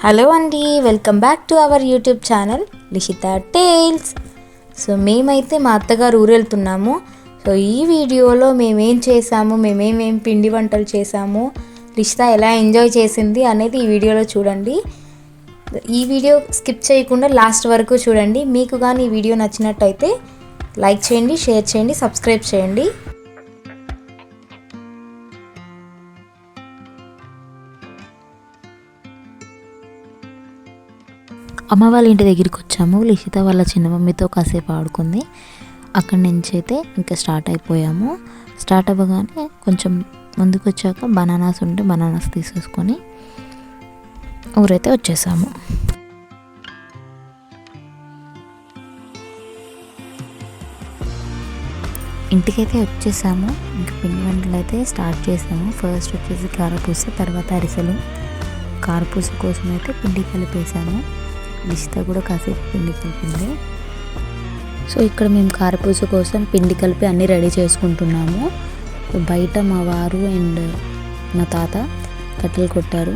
Hello అండి, welcome back to our YouTube channel Lishitha tales. So మేమైతే మా అత్తగారు ఊరు వెళ్తున్నాము. సో ఈ వీడియోలో మేమేం చేసాము, మేమేమేం పిండి వంటలు చేసాము, లిషిత ఎలా ఎంజాయ్ చేసింది అనేది ఈ వీడియోలో చూడండి. ఈ వీడియో స్కిప్ చేయకుండా లాస్ట్ వరకు చూడండి. మీకు కానీ ఈ వీడియో నచ్చినట్టయితే లైక్ చేయండి, షేర్ చేయండి, సబ్స్క్రైబ్ చేయండి. అమ్మ వాళ్ళ ఇంటి దగ్గరికి వచ్చాము. లిషిత వాళ్ళ చిన్న మమ్మీతో కాసేపు ఆడుకుంది. అక్కడి నుంచి అయితే ఇంకా స్టార్ట్ అయిపోయాము. స్టార్ట్ అవ్వగానే కొంచెం ముందుకు వచ్చాక బనానాస్ ఉంటే బనానాస్ తీసేసుకొని ఊరైతే వచ్చేసాము. ఇంటికైతే వచ్చేసాము. ఇంకా పిండి వంటలు అయితే స్టార్ట్ చేసాము. ఫస్ట్ వచ్చేసి కారపూస, తర్వాత అరిసెలు. కారపూస కోసం అయితే పిండి కలిపేసాము. లిషిత కూడా కాసేపు పిండి కలిపింది. సో ఇక్కడ మేము కారపూస కోసం పిండి కలిపి అన్నీ రెడీ చేసుకుంటున్నాము. బయట మా వారు అండ్ మా తాత కట్టెలు కొట్టారు.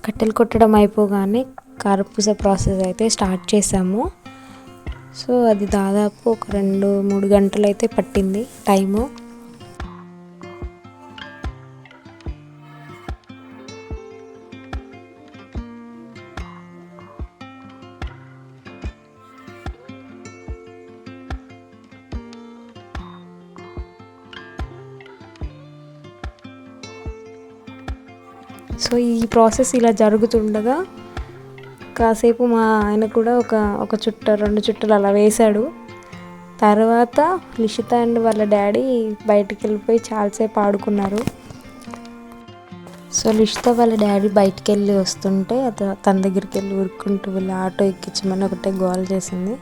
కట్టెలు కొట్టడం అయిపోగానే కారపూస ప్రాసెస్ అయితే స్టార్ట్ చేసాము. సో అది దాదాపు ఒక 2-3 గంటలు అయితే పట్టింది టైము. సో ఈ ప్రాసెస్ ఇలా జరుగుతుండగా కాసేపు మా ఆయన కూడా ఒక చుట్ట 2 చుట్టలు అలా వేశాడు. తర్వాత లిషిత అండ్ వాళ్ళ డాడీ బయటికి వెళ్ళిపోయి చాలాసేపు ఆడుకున్నారు. సో లిషిత వాళ్ళ డాడీ బయటికి వెళ్ళి వస్తుంటే తన దగ్గరికి వెళ్ళి ఊరుకుంటూ వెళ్ళి ఆటో ఎక్కించమని ఒకటే గోల్ చేసింది.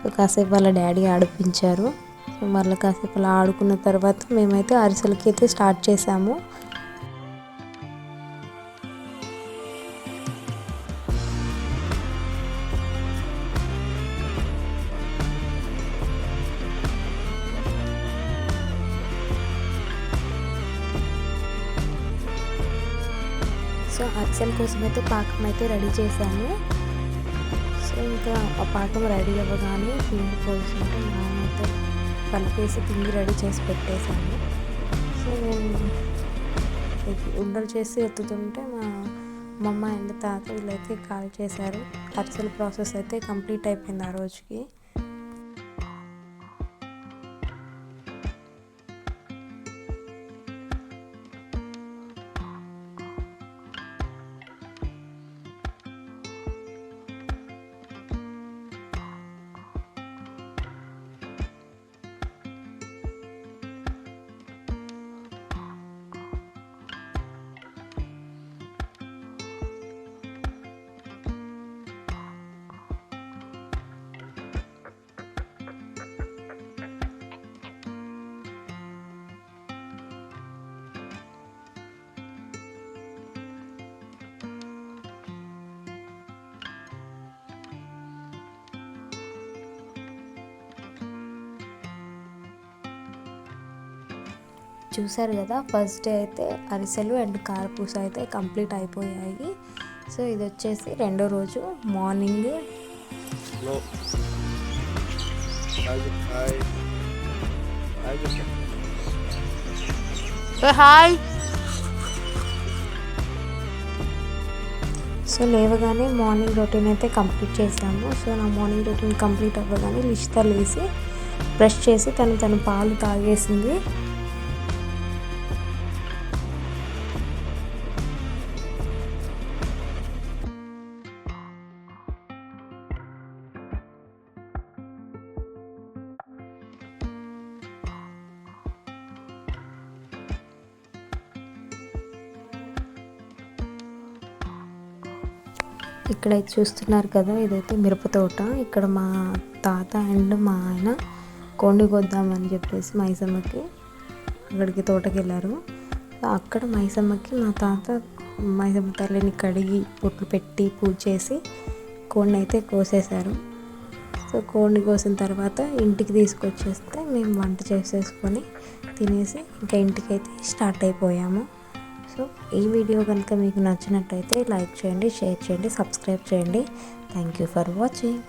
సో కాసేపు వాళ్ళ డాడీ ఆడిపించారు. సో మళ్ళీ కాసేపు అలా ఆడుకున్న తర్వాత మేమైతే అరిసెలకి అయితే స్టార్ట్ చేసాము. సో అరిసెల కోసం అయితే పాకం అయితే రెడీ చేశాము. సో ఇంకా ఆ పాకం రెడీ అవ్వగానే పిండి పోల్చుంటే నానైతే కలిపేసి పిండి రెడీ చేసి పెట్టేశాము. సో ఉండలు చేసి ఎత్తుతుంటే మా అమ్మ అండ్ తాత వీళ్ళైతే కాల్ చేశారు. అరిసెల ప్రాసెస్ అయితే కంప్లీట్ అయిపోయింది ఆ రోజుకి. చూసారు కదా, ఫస్ట్ డే అయితే అరిసెలు అండ్ కారపూస అయితే కంప్లీట్ అయిపోయాయి. సో ఇది వచ్చేసి రెండో రోజు మార్నింగ్. సో లేవగానే మార్నింగ్ రొటీన్ అయితే కంప్లీట్ చేసాము. సో నా మార్నింగ్ రొటీన్ కంప్లీట్ అవ్వగానే లిషిత లేసి బ్రష్ చేసి తను పాలు తాగేసింది. ఇక్కడ చూస్తున్నారు కదా, ఇదైతే మిరప తోట. ఇక్కడ మా తాత అండ్ మా ఆయన కోండి కొద్దామని చెప్పేసి మైసమ్మకి అక్కడికి తోటకి వెళ్ళారు. అక్కడ మైసమ్మకి మా తాత మైసమ్మ తల్లిని కడిగి బొట్లు పెట్టి పూజ చేసి కోడిని అయితే కోసేశారు. సో కోడిని కోసిన తర్వాత ఇంటికి తీసుకొచ్చేస్తే మేము వంట చేసేసుకొని తినేసి ఇంకా ఇంటికైతే స్టార్ట్ అయిపోయాము. సో ఈ వీడియో కనుక మీకు నచ్చినట్టయితే లైక్ చేయండి, షేర్ చేయండి, సబ్స్క్రైబ్ చేయండి. Thank you for watching.